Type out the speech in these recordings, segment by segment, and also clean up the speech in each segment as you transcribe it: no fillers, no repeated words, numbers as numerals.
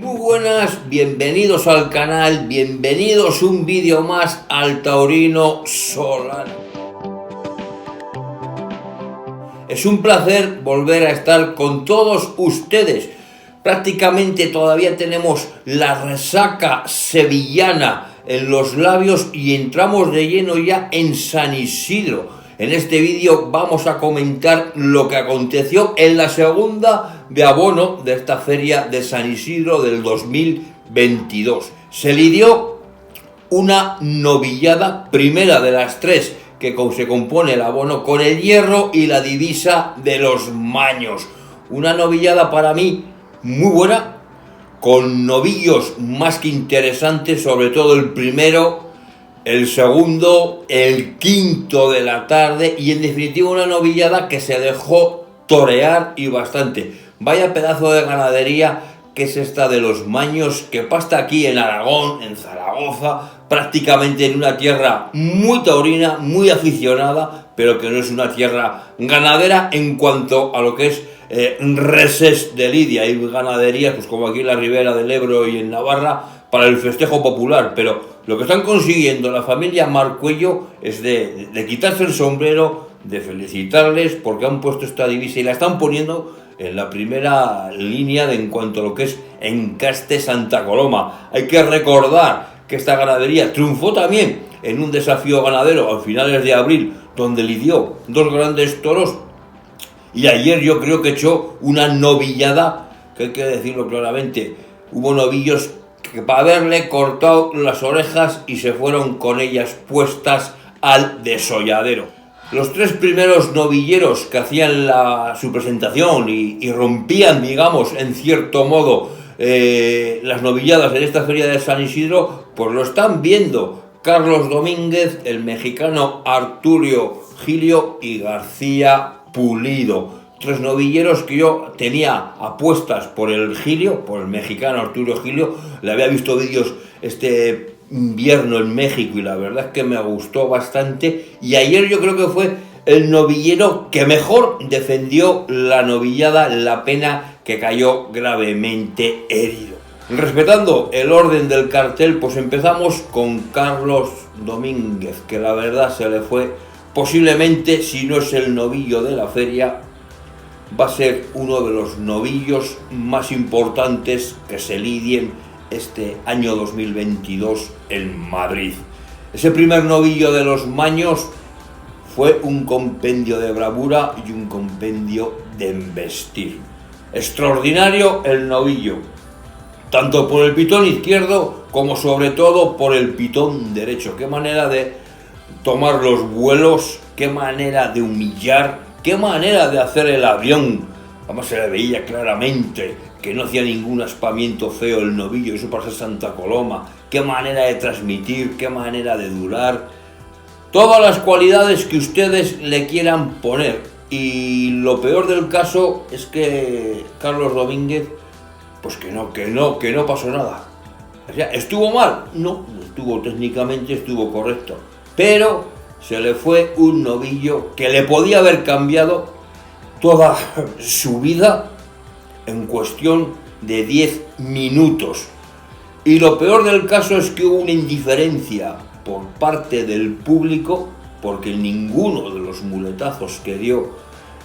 Muy buenas, bienvenidos al canal, bienvenidos un vídeo más al Taurino Solano. Es un placer volver a estar con todos ustedes. Prácticamente todavía tenemos la resaca sevillana en los labios y entramos de lleno ya en San Isidro. En este vídeo vamos a comentar lo que aconteció en la segunda de abono de esta feria de San Isidro del 2022. Se lidió una novillada, primera de las tres que se compone el abono, con el hierro y la divisa de los Maños. Una novillada para mí muy buena, con novillos más que interesantes, sobre todo el primero, el segundo, el quinto de la tarde, y en definitiva una novillada que se dejó torear y bastante. Vaya pedazo de ganadería que es esta de los Maños, que pasta aquí en Aragón, en Zaragoza, prácticamente en una tierra muy taurina, muy aficionada, pero que no es una tierra ganadera en cuanto a lo que es reses de lidia. Hay ganaderías, pues como aquí en la Ribera del Ebro y en Navarra, para el festejo popular, pero lo que están consiguiendo la familia Marcuello es de quitarse el sombrero, de felicitarles porque han puesto esta divisa y la están poniendo en la primera línea en cuanto a lo que es Encaste Santa Coloma. Hay que recordar que esta ganadería triunfó también en un desafío ganadero a finales de abril, donde lidió dos grandes toros, y ayer yo creo que echó una novillada, que hay que decirlo claramente, hubo novillos que para haberle cortado las orejas y se fueron con ellas puestas al desolladero. Los tres primeros novilleros que hacían su presentación y rompían, digamos, en cierto modo, las novilladas en esta feria de San Isidro, pues lo están viendo Carlos Domínguez, el mexicano Arturo Gilio y García Pulido. Tres novilleros que yo tenía apuestas por el Gilio, por el mexicano Arturo Gilio. Le había visto vídeos este invierno en México y la verdad es que me gustó bastante, y ayer yo creo que fue el novillero que mejor defendió la novillada, la pena que cayó gravemente herido. Respetando el orden del cartel, pues empezamos con Carlos Domínguez, que la verdad se le fue, posiblemente, si no es el novillo de la feria, va a ser uno de los novillos más importantes que se lidien este año 2022 en Madrid. Ese primer novillo de los Maños fue un compendio de bravura y un compendio de embestir. Extraordinario el novillo, tanto por el pitón izquierdo como sobre todo por el pitón derecho. Qué manera de tomar los vuelos, qué manera de humillar, qué manera de hacer el avión. Además se le veía claramente que no hacía ningún aspamiento feo el novillo, eso para ser Santa Coloma. Qué manera de transmitir, qué manera de durar. Todas las cualidades que ustedes le quieran poner. Y lo peor del caso es que Carlos Domínguez, pues que no pasó nada. O sea, ¿estuvo mal? No, estuvo técnicamente, estuvo correcto. Pero se le fue un novillo que le podía haber cambiado toda su vida en cuestión de 10 minutos. Y lo peor del caso es que hubo una indiferencia por parte del público, porque ninguno de los muletazos que dio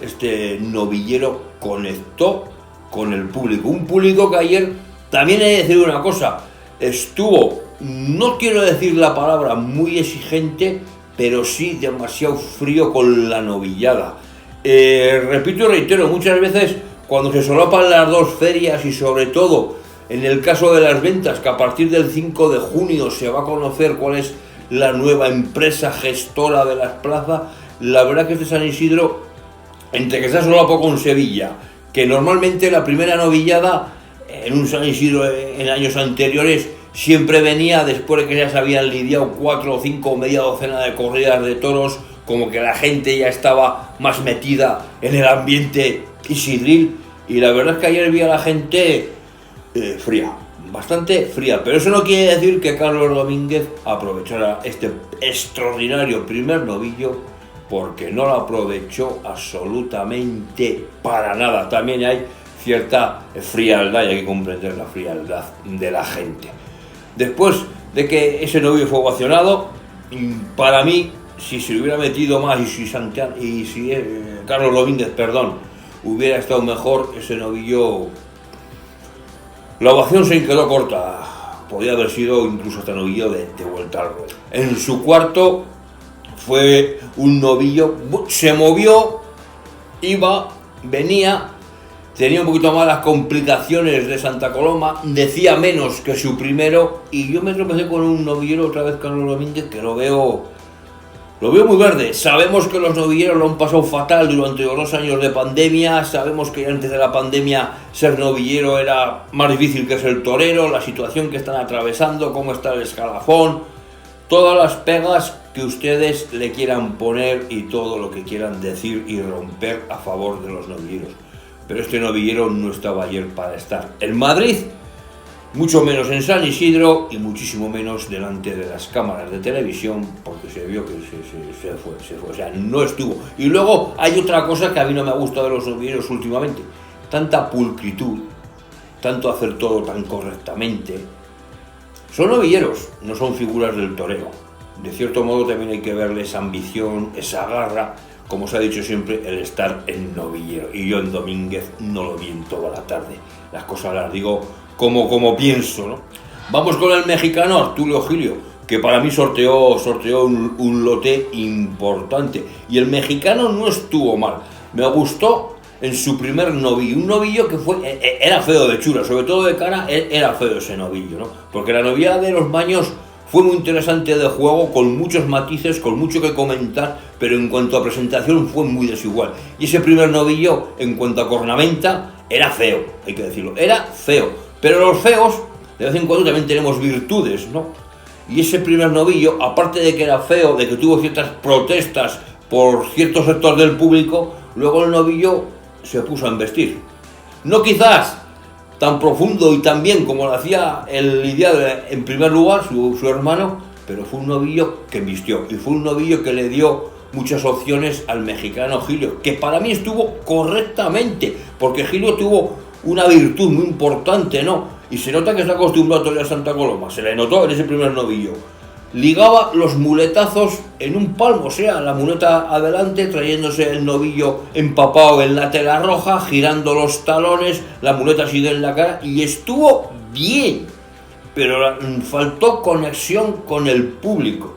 este novillero conectó con el público. Un público que ayer, también hay que decir una cosa, estuvo, no quiero decir la palabra muy exigente, pero sí demasiado frío con la novillada. Repito y reitero, muchas veces cuando se solapan las dos ferias, y sobre todo en el caso de las ventas, que a partir del 5 de junio se va a conocer cuál es la nueva empresa gestora de las plazas, la verdad que este San Isidro, entre que se ha solapado con Sevilla, que normalmente la primera novillada en un San Isidro en años anteriores siempre venía después de que ya se habían lidiado 4 o 5 o media docena de corridas de toros, como que la gente ya estaba más metida en el ambiente isidril, y la verdad es que ayer vi a la gente fría, bastante fría, pero eso no quiere decir que Carlos Domínguez aprovechara este extraordinario primer novillo, porque no lo aprovechó absolutamente para nada. También hay cierta frialdad, y hay que comprender la frialdad de la gente. Después de que ese novillo fue ovacionado, para mí, si se hubiera metido más y si Carlos Domínguez, hubiera estado mejor, ese novillo, la ovación se quedó corta. Podía haber sido incluso hasta novillo de vuelta al ruedo. En su cuarto fue un novillo, se movió, iba, venía, tenía un poquito más las complicaciones de Santa Coloma, decía menos que su primero, y yo me tropecé con un novillero otra vez, Carlos Domínguez, que lo veo muy verde. Sabemos que los novilleros lo han pasado fatal durante los 2 años de pandemia, sabemos que antes de la pandemia ser novillero era más difícil que ser torero, la situación que están atravesando, cómo está el escalafón, todas las pegas que ustedes le quieran poner y todo lo que quieran decir y romper a favor de los novilleros. Pero este novillero no estaba ayer para estar en Madrid, mucho menos en San Isidro y muchísimo menos delante de las cámaras de televisión, porque se vio que se fue, o sea, no estuvo. Y luego hay otra cosa que a mí no me ha gustado de los novilleros últimamente: tanta pulcritud, tanto hacer todo tan correctamente. Son novilleros, no son figuras del toreo. De cierto modo también hay que verle esa ambición, esa garra, como se ha dicho siempre, el estar en novillero. Y yo en Domínguez no lo vi en toda la tarde. Las cosas las digo como pienso, ¿no? Vamos con el mexicano Arturo Gilio, que para mí sorteó un lote importante. Y el mexicano no estuvo mal. Me gustó en su primer novillo, un novillo que era feo de chura, sobre todo de cara, era feo ese novillo, ¿no? Porque la novillada de los Baños fue muy interesante de juego, con muchos matices, con mucho que comentar, pero en cuanto a presentación fue muy desigual. Y ese primer novillo, en cuanto a cornamenta, era feo, hay que decirlo, era feo. Pero los feos, de vez en cuando también tenemos virtudes, ¿no? Y ese primer novillo, aparte de que era feo, de que tuvo ciertas protestas por ciertos sectores del público, luego el novillo se puso a embestir. No quizás tan profundo y tan bien como lo hacía el lidiado en primer lugar, su hermano, pero fue un novillo que embistió, y fue un novillo que le dio muchas opciones al mexicano Gilio, que para mí estuvo correctamente, porque Gilio tuvo una virtud muy importante, ¿no? Y se nota que está acostumbrado a torear Santa Coloma, se le notó en ese primer novillo. Ligaba los muletazos en un palmo, o sea, la muleta adelante, trayéndose el novillo empapado en la tela roja, girando los talones, la muleta así en la cara, y estuvo bien, pero faltó conexión con el público.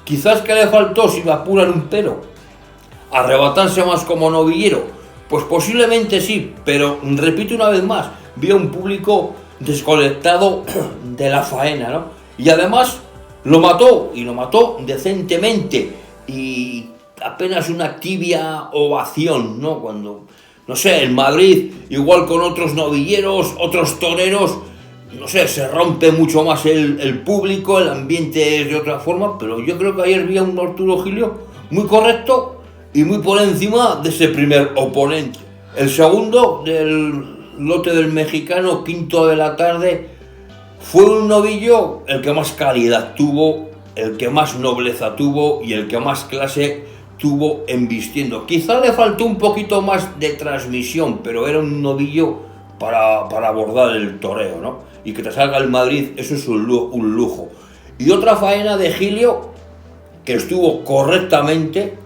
Quizás que le faltó, si me apuran un pero, arrebatarse más como novillero. Pues posiblemente sí, pero repito una vez más, vi a un público desconectado de la faena, ¿no? Y además lo mató decentemente, y apenas una tibia ovación, ¿no? Cuando, no sé, en Madrid, igual con otros novilleros, otros toreros, no sé, se rompe mucho más el público, el ambiente es de otra forma, pero yo creo que ayer vi a un Arturo Gilio muy correcto y muy por encima de ese primer oponente. El segundo del lote del mexicano, quinto de la tarde, fue un novillo el que más calidad tuvo, el que más nobleza tuvo y el que más clase tuvo embistiendo. Quizá le faltó un poquito más de transmisión, pero era un novillo para abordar el toreo, ¿no? Y que te salga el Madrid, eso es un lujo. Y otra faena de Gilio, que estuvo correctamente,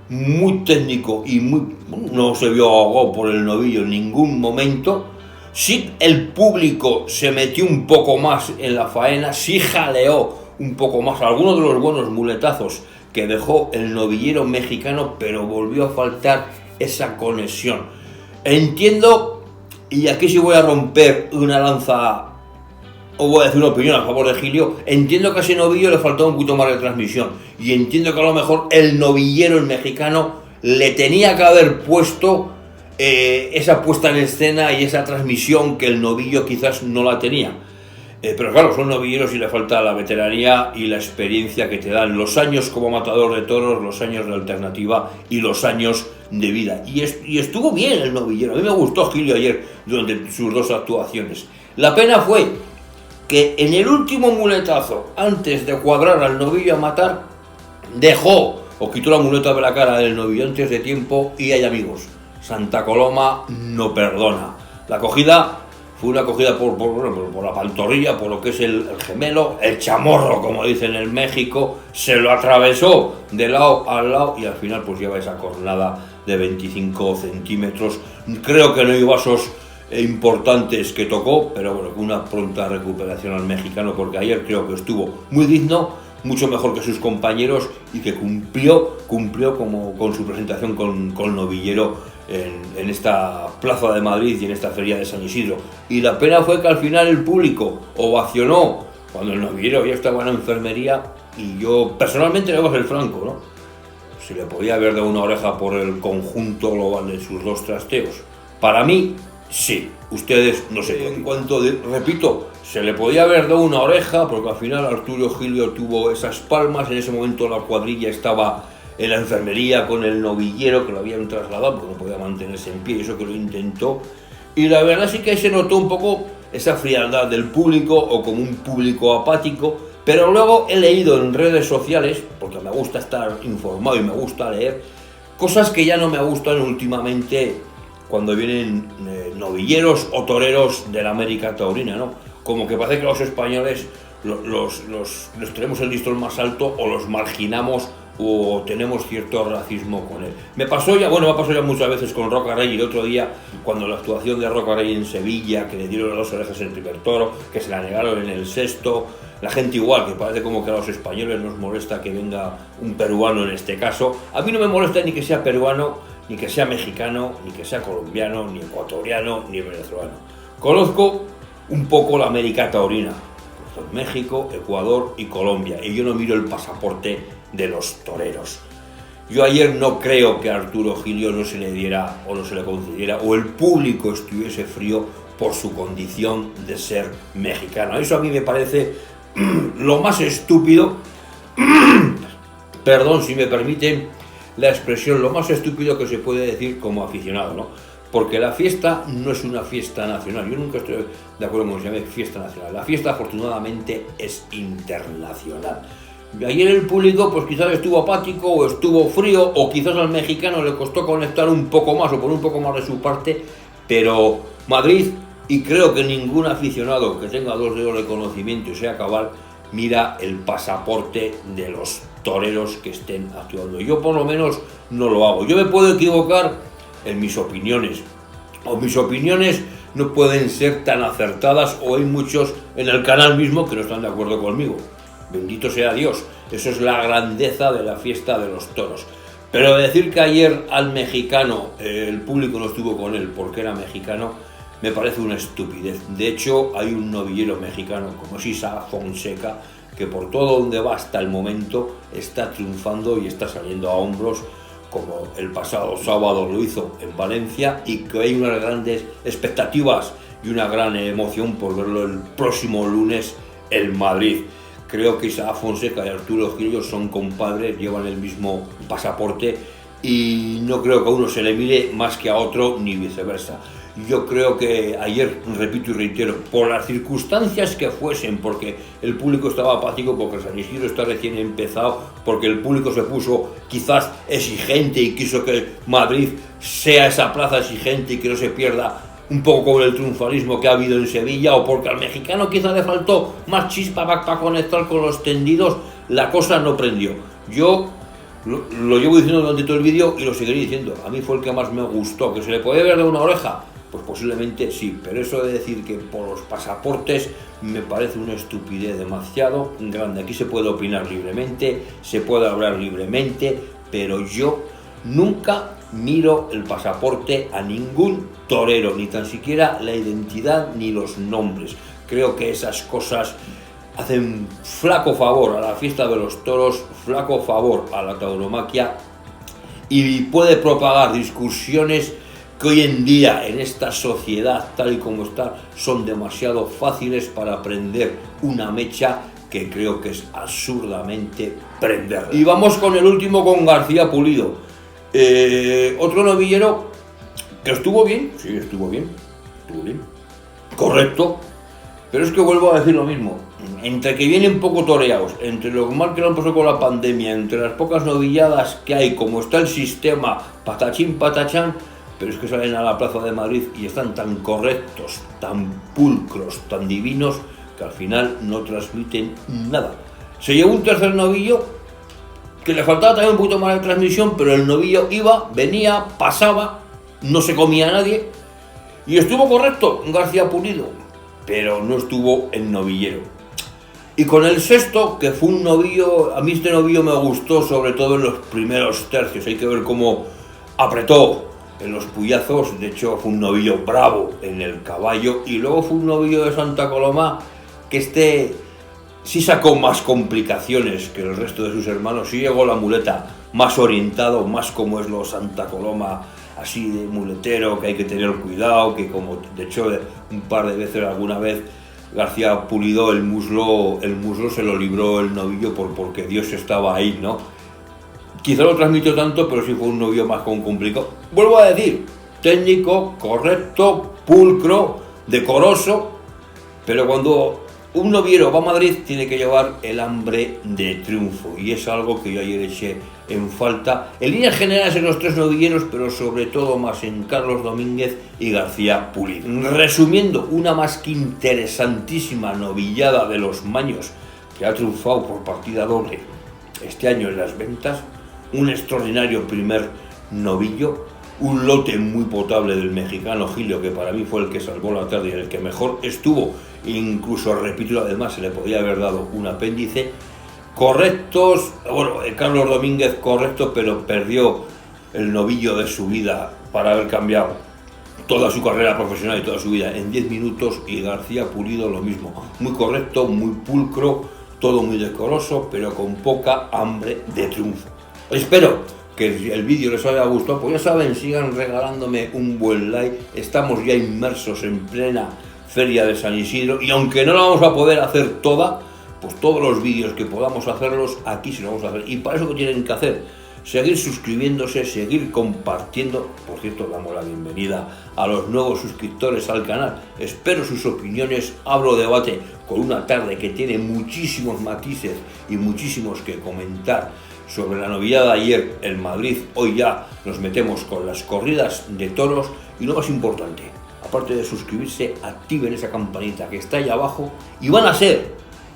muy técnico y no se vio ahogado por el novillo en ningún momento. Sí, el público se metió un poco más en la faena, sí jaleó un poco más algunos de los buenos muletazos que dejó el novillero mexicano, pero volvió a faltar esa conexión. Entiendo, y aquí sí voy a romper una lanza, o voy a decir una opinión a favor de Gilio, entiendo que a ese novillo le faltaba un poquito más de transmisión, y entiendo que a lo mejor el novillero, el mexicano, le tenía que haber puesto esa puesta en escena y esa transmisión que el novillo quizás no la tenía. Pero claro, son novilleros y le falta la veteranía y la experiencia que te dan los años como matador de toros, los años de alternativa y los años de vida. Y estuvo bien el novillero. A mí me gustó Gilio ayer durante sus 2 actuaciones. La pena fue que en el último muletazo, antes de cuadrar al novillo a matar, dejó o quitó la muleta de la cara del novillo antes de tiempo, y hay amigos, Santa Coloma no perdona. La acogida fue una acogida por la pantorrilla, por lo que es el gemelo, el chamorro, como dicen en México, se lo atravesó de lado a lado y al final pues lleva esa cornada de 25 centímetros. Creo que no hay vasos importantes que tocó, pero bueno, con una pronta recuperación al mexicano, porque ayer creo que estuvo muy digno, mucho mejor que sus compañeros y que cumplió como con su presentación con Novillero en esta Plaza de Madrid y en esta Feria de San Isidro. Y la pena fue que al final el público ovacionó cuando el Novillero ya estaba en la enfermería, y yo personalmente le voy a ser franco, ¿no? Se le podía haber dado una oreja por el conjunto global de sus dos trasteos. Para mí, sí. Ustedes no sé. En cuanto repito, se le podía haber dado una oreja porque al final Arturo Gilio tuvo esas palmas. En ese momento la cuadrilla estaba en la enfermería con el novillero, que lo habían trasladado porque no podía mantenerse en pie, eso que lo intentó. Y la verdad sí que se notó un poco esa frialdad del público, o como un público apático. Pero luego he leído en redes sociales, porque me gusta estar informado y me gusta leer, cosas que ya no me gustan últimamente cuando vienen novilleros o toreros de la América Taurina, ¿no? Como que parece que los españoles los tenemos el listón más alto, o los marginamos, o tenemos cierto racismo con él. Me ha pasado ya muchas veces con Roca Rey, y el otro día, cuando la actuación de Roca Rey en Sevilla, que le dieron las 2 orejas en el primer toro, que se la negaron en el sexto, la gente igual, que parece como que a los españoles nos molesta que venga un peruano en este caso. A mí no me molesta ni que sea peruano, ni que sea mexicano, ni que sea colombiano, ni ecuatoriano, ni venezolano. Conozco un poco la América Taurina, México, Ecuador y Colombia, y yo no miro el pasaporte de los toreros. Yo ayer no creo que a Arturo Gilio no se le diera o no se le concediera, o el público estuviese frío por su condición de ser mexicano. Eso a mí me parece lo más estúpido, perdón si me permiten la expresión, lo más estúpido que se puede decir como aficionado, ¿no? Porque la fiesta no es una fiesta nacional. Yo nunca estoy de acuerdo con que se llame fiesta nacional. La fiesta, afortunadamente, es internacional. Ayer el público, pues quizás estuvo apático, o estuvo frío, o quizás al mexicano le costó conectar un poco más, o poner un poco más de su parte, pero Madrid, y creo que ningún aficionado que tenga 2 dedos de conocimiento y sea cabal, mira el pasaporte de los toreros que estén actuando. Yo por lo menos no lo hago. Yo me puedo equivocar en mis opiniones, o mis opiniones no pueden ser tan acertadas, o hay muchos en el canal mismo que no están de acuerdo conmigo. Bendito sea Dios, eso es la grandeza de la fiesta de los toros. Pero decir que ayer al mexicano el público no estuvo con él porque era mexicano, me parece una estupidez. De hecho, hay un novillero mexicano como es Isaac Fonseca, que por todo donde va hasta el momento está triunfando y está saliendo a hombros, como el pasado sábado lo hizo en Valencia, y que hay unas grandes expectativas y una gran emoción por verlo el próximo lunes en Madrid. Creo que Isaac Fonseca y Arturo Gilio son compadres, llevan el mismo pasaporte, y no creo que a uno se le mire más que a otro, ni viceversa. Yo creo que ayer, repito y reitero, por las circunstancias que fuesen, porque el público estaba apático, porque San Isidro está recién empezado, porque el público se puso quizás exigente y quiso que Madrid sea esa plaza exigente y que no se pierda un poco con el triunfalismo que ha habido en Sevilla, o porque al mexicano quizás le faltó más chispa para conectar con los tendidos, la cosa no prendió. Yo lo llevo diciendo durante todo el vídeo y lo seguiré diciendo. A mí fue el que más me gustó. ¿Que se le puede ver de una oreja? Pues posiblemente sí, pero eso de decir que por los pasaportes me parece una estupidez demasiado grande. Aquí se puede opinar libremente, se puede hablar libremente, pero yo nunca miro el pasaporte a ningún torero, ni tan siquiera la identidad ni los nombres. Creo que esas cosas hacen flaco favor a la fiesta de los toros, flaco favor a la tauromaquia, y puede propagar discusiones que hoy en día, en esta sociedad tal y como está, son demasiado fáciles para prender una mecha que creo que es absurdamente prenderla. Y vamos con el último, con García Pulido. Otro novillero que estuvo bien, sí, estuvo bien, correcto, pero es que vuelvo a decir lo mismo. Entre que vienen poco toreados, entre lo mal que lo han pasado con la pandemia, entre las pocas novilladas que hay, como está el sistema, patachín, patachán, pero es que salen a la Plaza de Madrid y están tan correctos, tan pulcros, tan divinos, que al final no transmiten nada. Se llevó un tercer novillo, que le faltaba también un poquito más de transmisión, pero el novillo iba, venía, pasaba, no se comía a nadie, y estuvo correcto García Pulido, pero no estuvo el novillero. Y con el sexto, que fue un novillo, a mí este novillo me gustó sobre todo en los primeros tercios, hay que ver cómo apretó en los puyazos, de hecho fue un novillo bravo en el caballo, y luego fue un novillo de Santa Coloma que sí sacó más complicaciones que el resto de sus hermanos, sí llegó la muleta más orientado, más como es lo Santa Coloma, así de muletero, que hay que tener cuidado, que como de hecho un par de veces, alguna vez García Pulido el muslo se lo libró el novillo porque Dios estaba ahí, ¿no? Quizá lo transmitió tanto, pero sí fue un novillo más complicado. Vuelvo a decir, técnico, correcto, pulcro, decoroso, pero cuando un noviero va a Madrid tiene que llevar el hambre de triunfo, y es algo que yo ayer eché en falta, en líneas generales en los tres novilleros, pero sobre todo más en Carlos Domínguez y García Pulido. Resumiendo, una más que interesantísima novillada de los Maños, que ha triunfado por partida doble este año en las ventas, un extraordinario primer novillo, un lote muy potable del mexicano Gilio, que para mí fue el que salvó la tarde y el que mejor estuvo, incluso repito, además se le podía haber dado un apéndice. Correctos, bueno, Carlos Domínguez correcto, pero perdió el novillo de su vida para haber cambiado toda su carrera profesional y toda su vida en 10 minutos, y García Pulido lo mismo, muy correcto, muy pulcro, todo muy decoroso, pero con poca hambre de triunfo. Espero que el vídeo les haya gustado, pues ya saben, sigan regalándome un buen like, estamos ya inmersos en plena Feria de San Isidro, y aunque no la vamos a poder hacer toda, pues todos los vídeos que podamos hacerlos, aquí sí lo vamos a hacer, y para eso que tienen que hacer, seguir suscribiéndose, seguir compartiendo. Por cierto, damos la bienvenida a los nuevos suscriptores al canal, espero sus opiniones, abro debate con una tarde que tiene muchísimos matices y muchísimos que comentar sobre la novillada de ayer en Madrid. Hoy ya nos metemos con las corridas de toros, y lo más importante, aparte de suscribirse, activen esa campanita que está ahí abajo y van a ser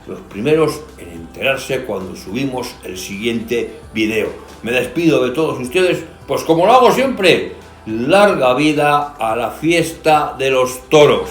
los primeros en enterarse cuando subimos el siguiente video. Me despido de todos ustedes, pues como lo hago siempre, larga vida a la fiesta de los toros.